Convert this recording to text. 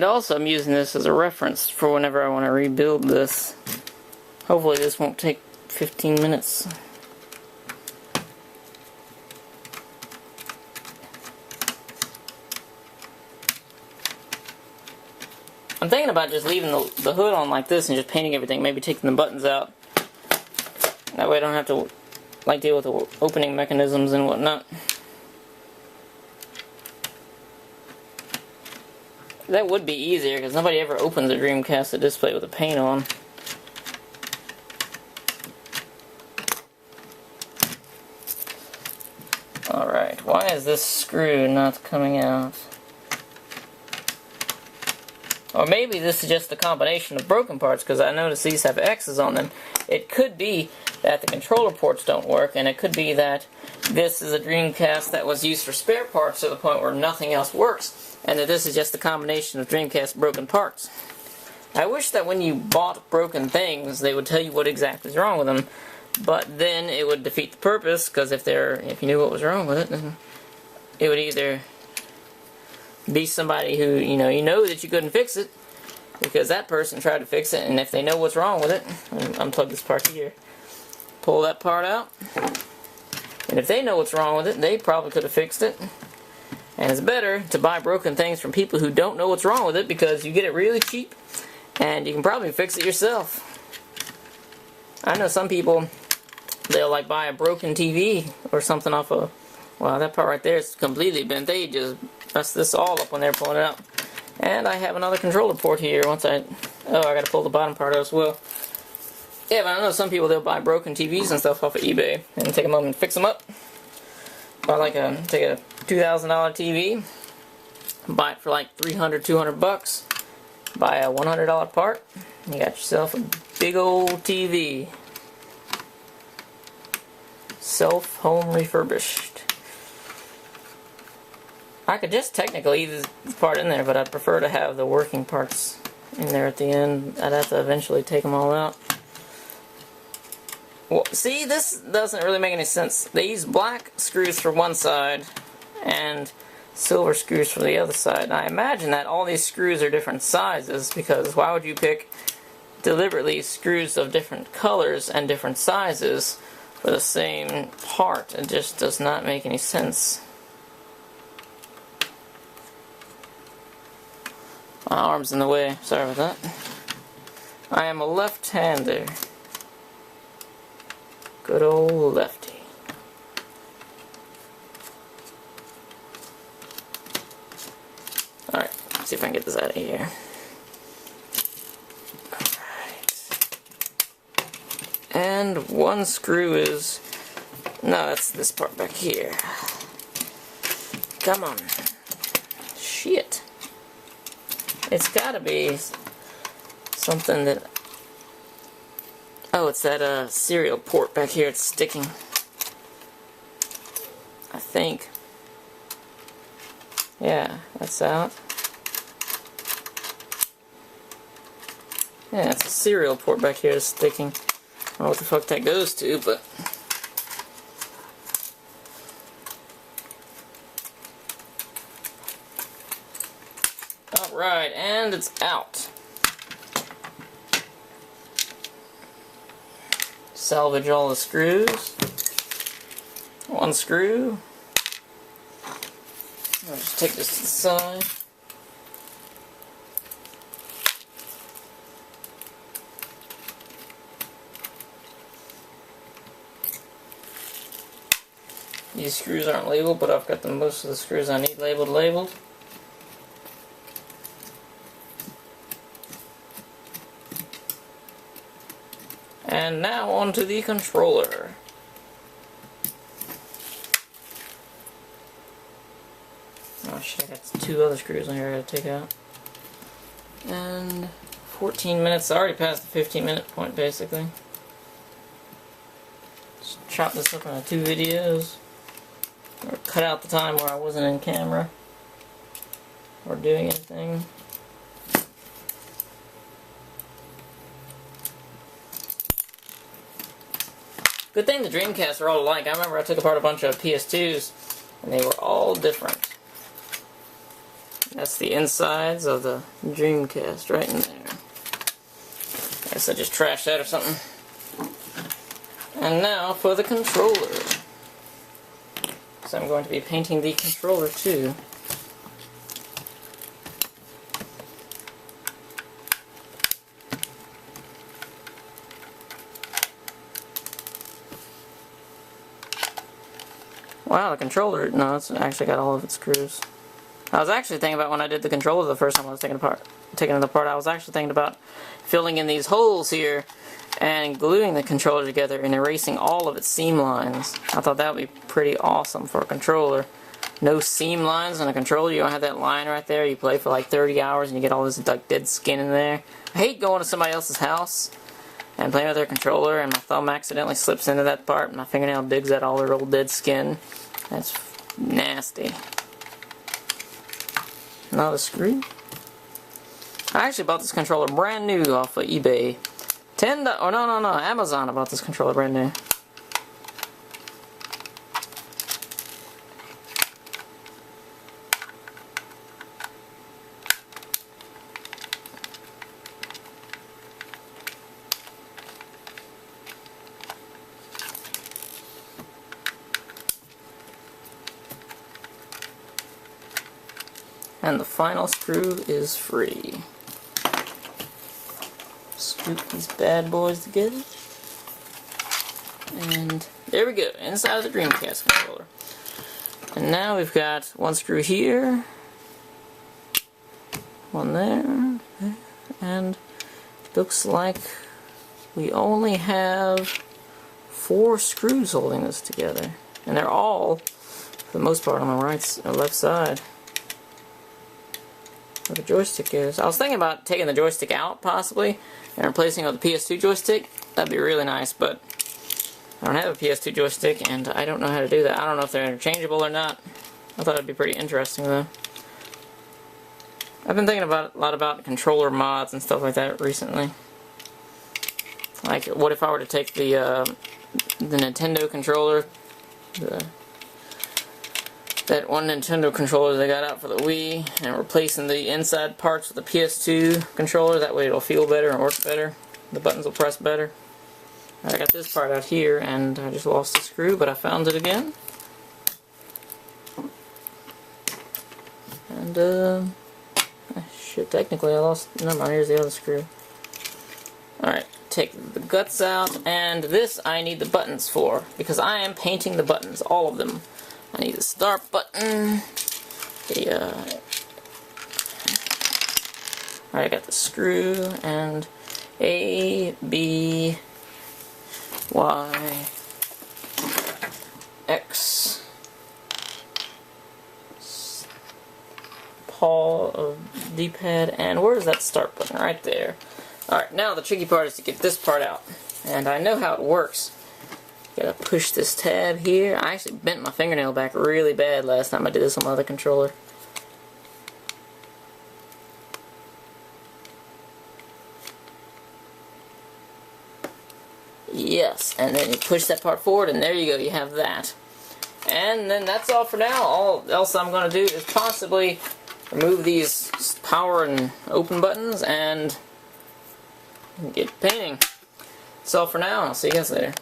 And also I'm using this as a reference for whenever I want to rebuild this. Hopefully this won't take 15 minutes. I'm thinking about just leaving the hood on like this and just painting everything, maybe taking the buttons out. That way I don't have to deal with the opening mechanisms and whatnot. That would be easier because nobody ever opens a Dreamcast display with the paint on. Alright, why is this screw not coming out? Or maybe this is just a combination of broken parts, because I notice these have X's on them. It could be that the controller ports don't work, and it could be that this is a Dreamcast that was used for spare parts to the point where nothing else works, and that this is just a combination of Dreamcast broken parts. I wish that when you bought broken things, they would tell you what exactly is wrong with them, but then it would defeat the purpose, because if you knew what was wrong with it, then it would either be somebody who, you know that you couldn't fix it, because that person tried to fix it, and if they know what's wrong with it, unplug this part here, pull that part out, and if they know what's wrong with it, they probably could have fixed it. And it's better to buy broken things from people who don't know what's wrong with it, because you get it really cheap, and you can probably fix it yourself. I know some people, they'll buy a broken TV or something off of, well, that part right there is completely bent. They just mess this all up when they're pulling it out. And I have another controller port here. I gotta pull the bottom part out as well. Yeah, but I know some people, they'll buy broken TVs and stuff off of eBay and take them home and fix them up. Buy take a $2,000 TV, buy it for like $300, $200, buy a $100 part, and you got yourself a big old TV. Self-home refurbished. I could just technically leave this part in there, but I'd prefer to have the working parts in there at the end. I'd have to eventually take them all out. Well, see, this doesn't really make any sense. They use black screws for one side and silver screws for the other side. And I imagine that all these screws are different sizes, because why would you pick deliberately screws of different colors and different sizes for the same part? It just does not make any sense. My arm's in the way. Sorry about that. I am a left-hander. Good old lefty. Alright, let's see if I can get this out of here. Alright. And one screw is... No, that's this part back here. Come on. Shit. It's gotta be something that... Oh, it's that serial port back here. It's sticking. I think. Yeah, that's out. Yeah, it's a serial port back here that's sticking. I don't know what the fuck that goes to, but... Alright, and it's out. Salvage all the screws. One screw. I'll just take this to the side. These screws aren't labeled, but I've got most of the screws I need labeled. And now onto the controller. Oh shit, I got two other screws on here I gotta take out. And 14 minutes, I already passed the 15-minute point basically. Just chop this up into 2 videos. Or cut out the time where I wasn't in camera or doing anything. Good thing the Dreamcasts are all alike. I remember I took apart a bunch of PS2s and they were all different. That's the insides of the Dreamcast right in there. I guess I just trashed that or something. And now for the controller. So I'm going to be painting the controller too. Wow, the controller, no, it's actually got all of its screws. I was actually thinking about when I did the controller the first time I was taking it apart, I was actually thinking about filling in these holes here and gluing the controller together and erasing all of its seam lines. I thought that would be pretty awesome for a controller. No seam lines on a controller, you don't have that line right there, you play for like 30 hours and you get all this like dead skin in there. I hate going to somebody else's house and playing with their controller and my thumb accidentally slips into that part and my fingernail digs at all their old dead skin. That's nasty. Another screw. I actually bought this controller brand new off of eBay. Oh no, Amazon I bought this controller brand new. And the final screw is free. Scoop these bad boys together. And there we go, inside of the Dreamcast controller. And now we've got one screw here, one there, and it looks like we only have 4 screws holding this together. And they're all, for the most part, on the right or left side. Where the joystick is. I was thinking about taking the joystick out, possibly, and replacing it with the PS2 joystick. That'd be really nice, but I don't have a PS2 joystick, and I don't know how to do that. I don't know if they're interchangeable or not. I thought it'd be pretty interesting, though. I've been thinking a lot about controller mods and stuff like that recently. Like, what if I were to take the Nintendo controller, that one Nintendo controller they got out for the Wii, and replacing the inside parts with the PS2 controller. That way it'll feel better and work better. The buttons will press better. I got this part out here, and I just lost the screw, but I found it again. And, shit, technically I lost, never mind, here's the other screw. Alright, take the guts out, and this I need the buttons for, because I am painting the buttons, all of them. I need the start button. Alright, I got the screw and A, B, Y, X, paw of D-pad, and where's that start button? Right there. Alright, now the tricky part is to get this part out. And I know how it works. Gotta push this tab here. I actually bent my fingernail back really bad last time I did this on my other controller. Yes, and then you push that part forward, and there you go, you have that. And then that's all for now. All else I'm going to do is possibly remove these power and open buttons and get painting. That's all for now, and I'll see you guys later.